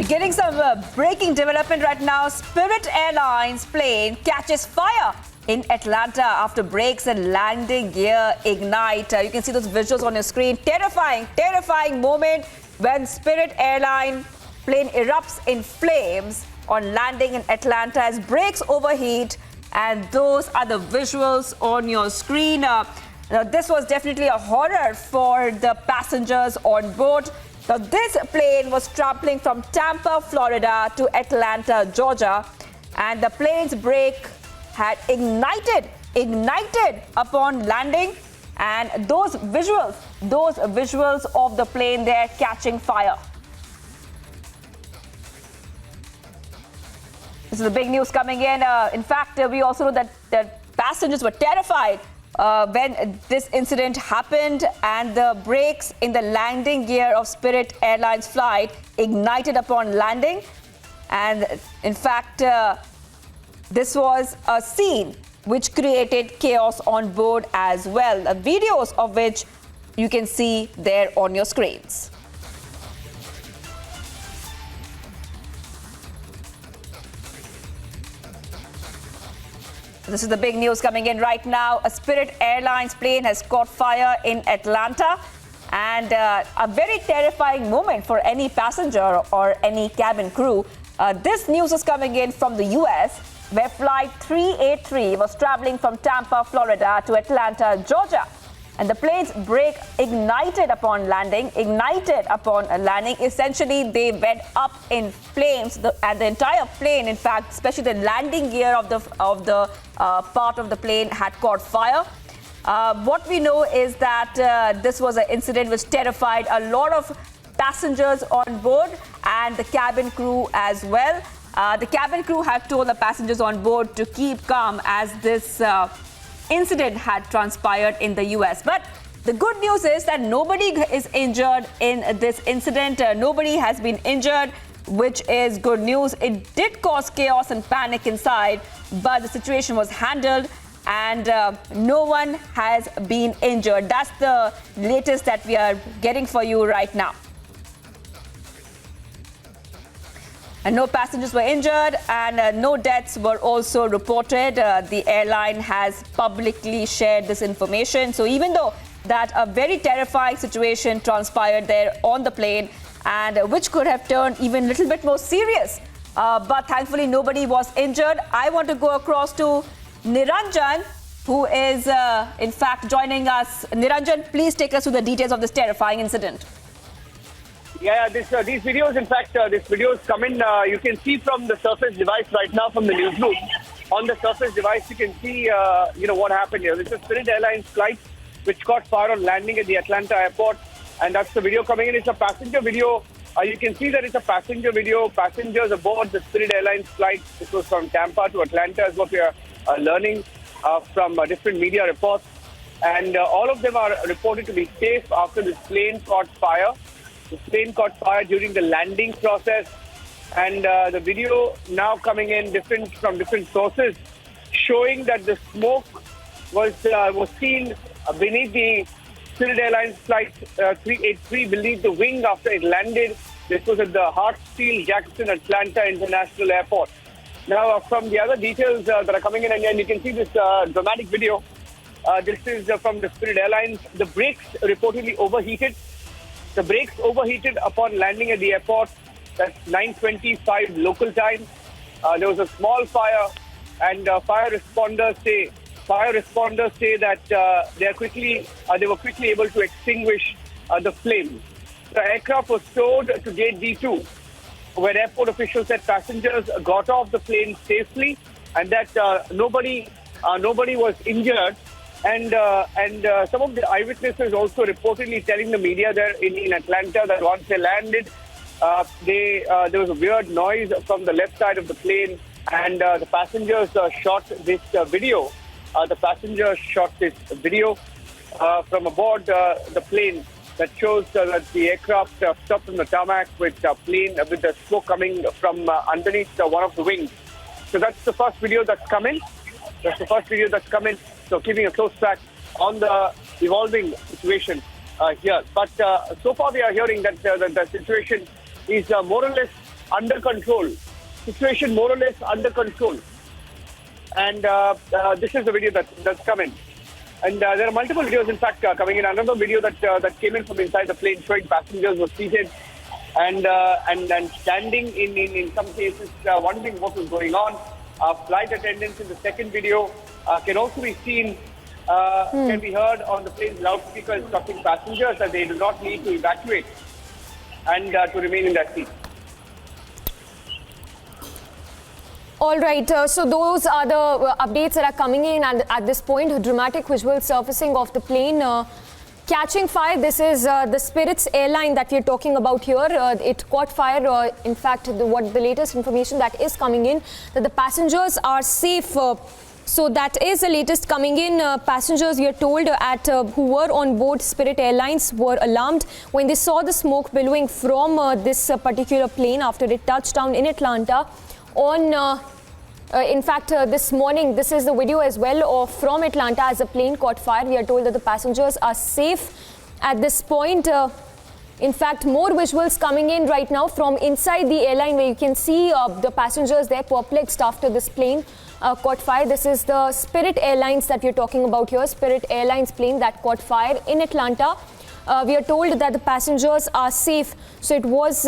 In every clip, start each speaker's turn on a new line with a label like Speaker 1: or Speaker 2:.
Speaker 1: Getting some breaking development right now. Spirit Airlines plane catches fire in Atlanta after brakes and landing gear ignite. You can see those visuals on your screen. Terrifying moment when Spirit Airline plane erupts in flames on landing in Atlanta as brakes overheat. And those are the visuals on your screen. Now, this was definitely a horror for the passengers on board. Now, this plane was traveling from Tampa, Florida to Atlanta, Georgia, and the plane's brake had ignited upon landing, and those visuals of the plane there catching fire. This is the big news coming in. In fact, we also know that passengers were terrified when this incident happened and the brakes in the landing gear of Spirit Airlines flight ignited upon landing. And in fact, this was a scene which created chaos on board as well. Videos of which you can see there on your screens. This is the big news coming in right now. A Spirit Airlines plane has caught fire in Atlanta, and a very terrifying moment for any passenger or any cabin crew. This news is coming in from the U.S., where Flight 383 was traveling from Tampa, Florida to Atlanta, Georgia. And the plane's brake ignited upon landing. Essentially, they went up in flames, and the entire plane, in fact, especially the landing gear of the part of the plane had caught fire. What we know is that this was an incident which terrified a lot of passengers on board and the cabin crew as well. The cabin crew had told the passengers on board to keep calm as this incident had transpired in the U.S. But the good news is that nobody is injured in this incident. Nobody has been injured, which is good news. It did cause chaos and panic inside, but the situation was handled and no one has been injured. That's the latest that we are getting for you right now. And no passengers were injured and no deaths were also reported. The airline has publicly shared this information. So even though that a very terrifying situation transpired there on the plane and which could have turned even a little bit more serious, but thankfully nobody was injured. I want to go across to Niranjan, who is in fact joining us. Niranjan, please take us through the details of this terrifying incident.
Speaker 2: Yeah, these videos, in fact, these videos come in, you can see from the Surface device right now from the newsroom. On the Surface device, you can see, what happened here. This is Spirit Airlines flight, which caught fire on landing at the Atlanta airport. And that's the video coming in. It's a passenger video. You can see that it's a passenger video. Passengers aboard the Spirit Airlines flight. This was from Tampa to Atlanta, is what we are learning from different media reports. And all of them are reported to be safe after this plane caught fire. The plane caught fire during the landing process, and the video now coming in from different sources, showing that the smoke was seen beneath the Spirit Airlines flight 383 beneath the wing after it landed. This was at the Hartsfield-Jackson Atlanta International Airport. Now, from the other details that are coming in, and you can see this dramatic video. This is from the Spirit Airlines. The brakes reportedly overheated. The brakes overheated upon landing at the airport. That's 9:25 local time. There was a small fire, and fire responders say that they were quickly able to extinguish the flames. The aircraft was towed to gate D2, where airport officials said passengers got off the plane safely, and that nobody was injured. And some of the eyewitnesses also reportedly telling the media there in Atlanta that once they landed, there was a weird noise from the left side of the plane, and the passengers shot this video. The passengers shot this video from aboard the plane that shows that the aircraft stopped on the tarmac with the smoke coming from underneath one of the wings. So that's the first video that's come in. So keeping a close track on the evolving situation here. But so far we are hearing that the situation is more or less under control. Situation more or less under control. And this is the video that's come in. And there are multiple videos, in fact, coming in. Another video that came in from inside the plane showing passengers were seated and standing in some cases, wondering what was going on. Flight attendants in the second video can also be seen, can be heard on the plane's loudspeaker instructing passengers that they do not need to evacuate and to remain in their seats.
Speaker 3: All right, so those are the updates that are coming in, and at this point, dramatic visual surfacing of the plane catching fire. This is the Spirit's airline that we're talking about here. It caught fire. In fact, the latest information that is coming in, that the passengers are safe. So that is the latest coming in. Passengers, we are told, who were on board Spirit Airlines were alarmed when they saw the smoke billowing from this particular plane after it touched down in Atlanta. In fact, this morning, this is the video as well from Atlanta as the plane caught fire. We are told that the passengers are safe at this point. In fact, more visuals coming in right now from inside the airline, where you can see the passengers there perplexed after this plane caught fire. This is the Spirit Airlines that we're talking about here, Spirit Airlines plane that caught fire in Atlanta. We are told that the passengers are safe. So it was...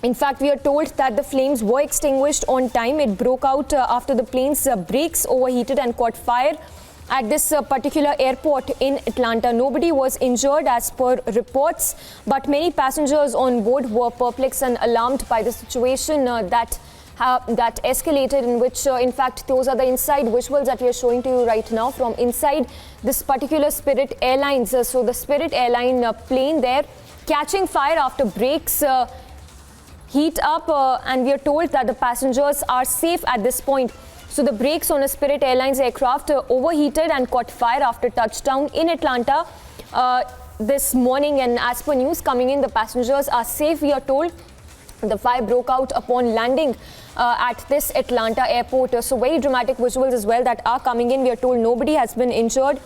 Speaker 3: in fact, we are told that the flames were extinguished on time. It broke out after the plane's brakes overheated and caught fire at this particular airport in Atlanta. Nobody was injured as per reports, but many passengers on board were perplexed and alarmed by the situation that escalated, in which, in fact, those are the inside visuals that we are showing to you right now from inside this particular Spirit Airlines. So the Spirit Airline plane there catching fire after brakes heat up, and we are told that the passengers are safe at this point. So the brakes on a Spirit Airlines aircraft overheated and caught fire after touchdown in Atlanta this morning, and as per news coming in, the passengers are safe, we are told. The fire broke out upon landing at this Atlanta airport. So very dramatic visuals as well that are coming in. We are told nobody has been injured.